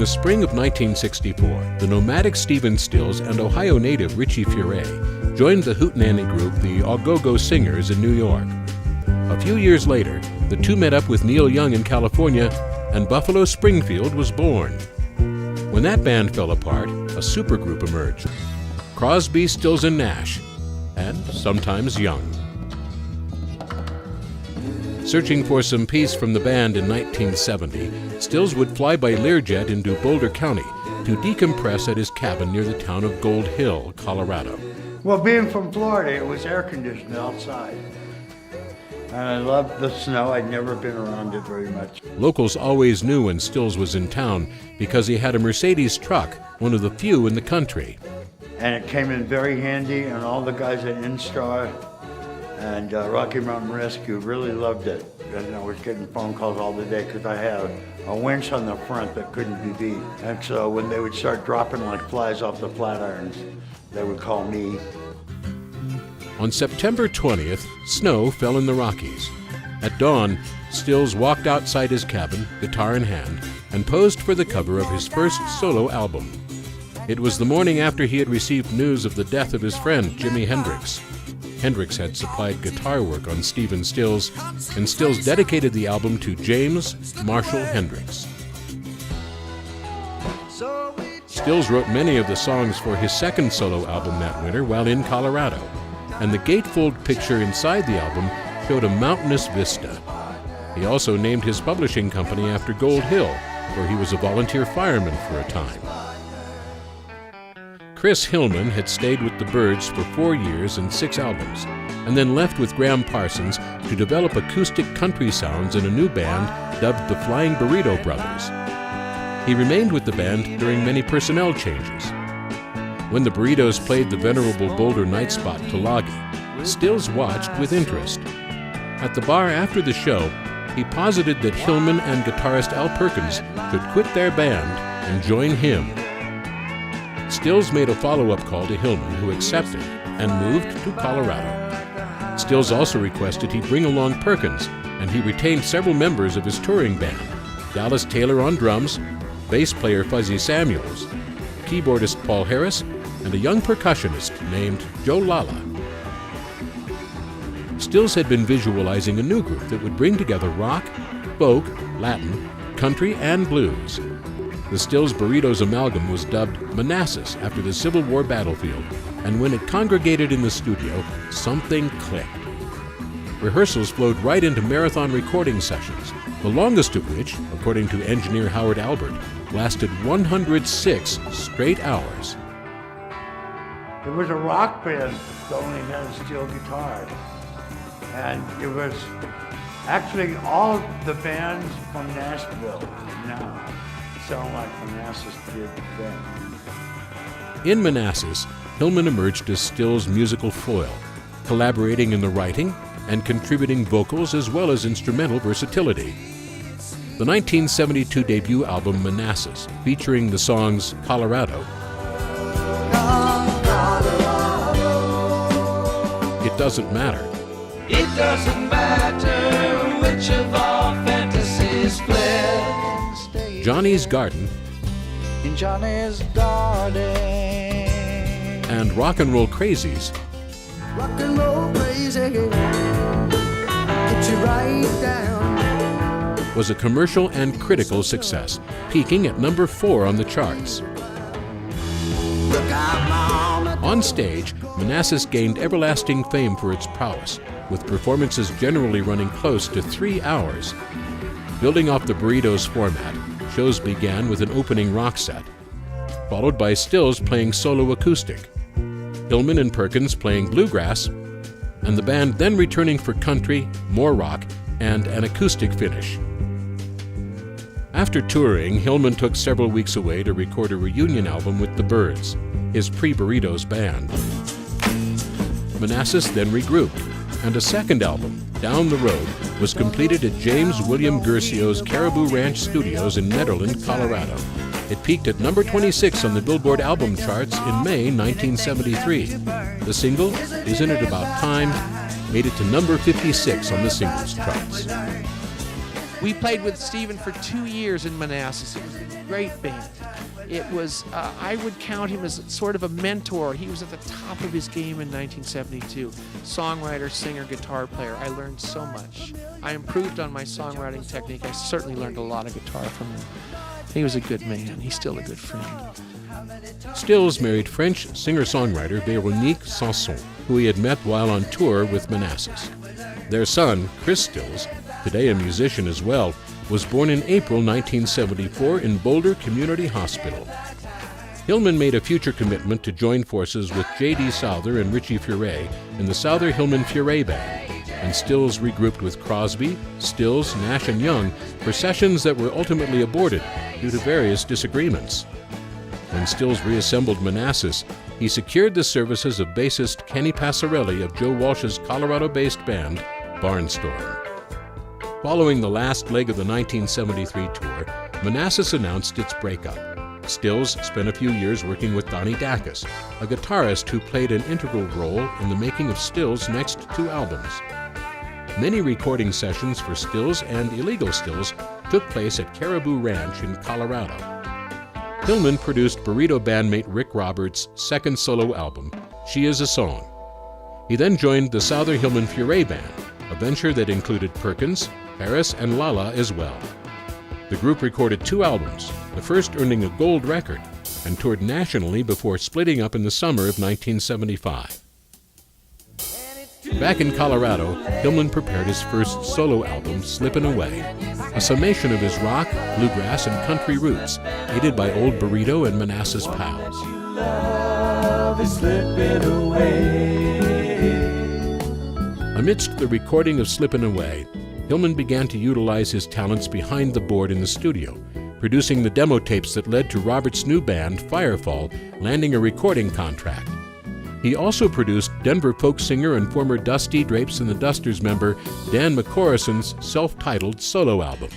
the spring of 1964, the nomadic Stephen Stills and Ohio native Richie Furay joined the hootenanny group the Au-Go-Go Singers in New York. A few years later, the two met up with Neil Young in California, and Buffalo Springfield was born. When that band fell apart, a supergroup emerged: Crosby, Stills and Nash, and sometimes Young. Searching for some peace from the band in 1970, Stills would fly by Learjet into Boulder County to decompress at his cabin near the town of Gold Hill, Colorado. Well, being from Florida, it was air conditioned outside. And I loved the snow. I'd never been around it very much. Locals always knew when Stills was in town because he had a Mercedes truck, one of the few in the country. And it came in very handy, and all the guys at Instar and Rocky Mountain Rescue really loved it. And I was getting phone calls all the day because I had a winch on the front that couldn't be beat. And so when they would start dropping like flies off the flat irons, they would call me. On September 20th, snow fell in the Rockies. At dawn, Stills walked outside his cabin, guitar in hand, and posed for the cover of his first solo album. It was the morning after he had received news of the death of his friend, Jimi Hendrix. Hendrix had supplied guitar work on Stephen Stills, and Stills dedicated the album to James Marshall Hendrix. Stills wrote many of the songs for his second solo album that winter while in Colorado, and the gatefold picture inside the album showed a mountainous vista. He also named his publishing company after Gold Hill, where he was a volunteer fireman for a time. Chris Hillman had stayed with the Byrds for 4 years and 6 albums, and then left with Graham Parsons to develop acoustic country sounds in a new band dubbed the Flying Burrito Brothers. He remained with the band during many personnel changes. When the Burritos played the venerable Boulder night spot Tulagi, Stills watched with interest. At the bar after the show, he posited that Hillman and guitarist Al Perkins could quit their band and join him. Stills made a follow-up call to Hillman, who accepted and moved to Colorado. Stills also requested he bring along Perkins, and he retained several members of his touring band: Dallas Taylor on drums, bass player Fuzzy Samuels, keyboardist Paul Harris, and a young percussionist named Joe Lala. Stills had been visualizing a new group that would bring together rock, folk, Latin, country, and blues. The Stills Burritos amalgam was dubbed Manassas after the Civil War battlefield, and when it congregated in the studio, something clicked. Rehearsals flowed right into marathon recording sessions, the longest of which, according to engineer Howard Albert, lasted 106 straight hours. It was a rock band that only had a steel guitar. And it was actually all the bands from Nashville now sound like Manassas did then. In Manassas, Hillman emerged as Stills' musical foil, collaborating in the writing and contributing vocals as well as instrumental versatility. The 1972 debut album Manassas, featuring the songs Colorado, It Doesn't Matter, It doesn't matter which of our fantasies fled. Johnny's Garden, In Johnny's garden. and Rock and Roll Crazies Rock and roll crazy. Get you right down. was a commercial and critical success, peaking at number 4 on the charts. Look out, Mama. On stage, Manassas gained everlasting fame for its prowess, with performances generally running close to 3 hours. Building off the Burritos format, shows began with an opening rock set, followed by Stills playing solo acoustic, Hillman and Perkins playing bluegrass, and the band then returning for country, more rock, and an acoustic finish. After touring, Hillman took several weeks away to record a reunion album with the Byrds, his pre-Burritos band. Manassas then regrouped, and a second album, Down the Road, was completed at James William Guercio's Caribou Ranch Studios in Nederland, Colorado. It peaked at number 26 on the Billboard album charts in May 1973. The single, Isn't It About Time, made it to number 56 on the singles charts. We played with Stephen for 2 years in Manassas. It was a great band. It was, I would count him as sort of a mentor. He was at the top of his game in 1972. Songwriter, singer, guitar player. I learned so much. I improved on my songwriting technique. I certainly learned a lot of guitar from him. He was a good man. He's still a good friend. Stills married French singer-songwriter Véronique Sanson, who he had met while on tour with Manassas. Their son, Chris Stills, today a musician as well, was born in April 1974 in Boulder Community Hospital. Hillman made a future commitment to join forces with J.D. Souther and Richie Furay in the Souther-Hillman Furay Band, and Stills regrouped with Crosby, Stills, Nash, and Young for sessions that were ultimately aborted due to various disagreements. When Stills reassembled Manassas, he secured the services of bassist Kenny Passarelli of Joe Walsh's Colorado-based band, Barnstorm. Following the last leg of the 1973 tour, Manassas announced its breakup. Stills spent a few years working with Donnie Dacus, a guitarist who played an integral role in the making of Stills' next 2 albums. Many recording sessions for Stills and Illegal Stills took place at Caribou Ranch in Colorado. Hillman produced Burrito bandmate Rick Roberts' second solo album, She Is a Song. He then joined the Souther-Hillman Furay Band, a venture that included Perkins, Harris, and Lala as well. The group recorded 2 albums, the first earning a gold record, and toured nationally before splitting up in the summer of 1975. Back in Colorado, Hillman prepared his first solo album, Slippin' Away, a summation of his rock, bluegrass, and country roots, aided by old Burrito and Manassas pals. Amidst the recording of Slippin' Away, Hillman began to utilize his talents behind the board in the studio, producing the demo tapes that led to Robert's new band, Firefall, landing a recording contract. He also produced Denver folk singer and former Dusty Drapes and the Dusters member Dan McCorrison's self-titled solo album.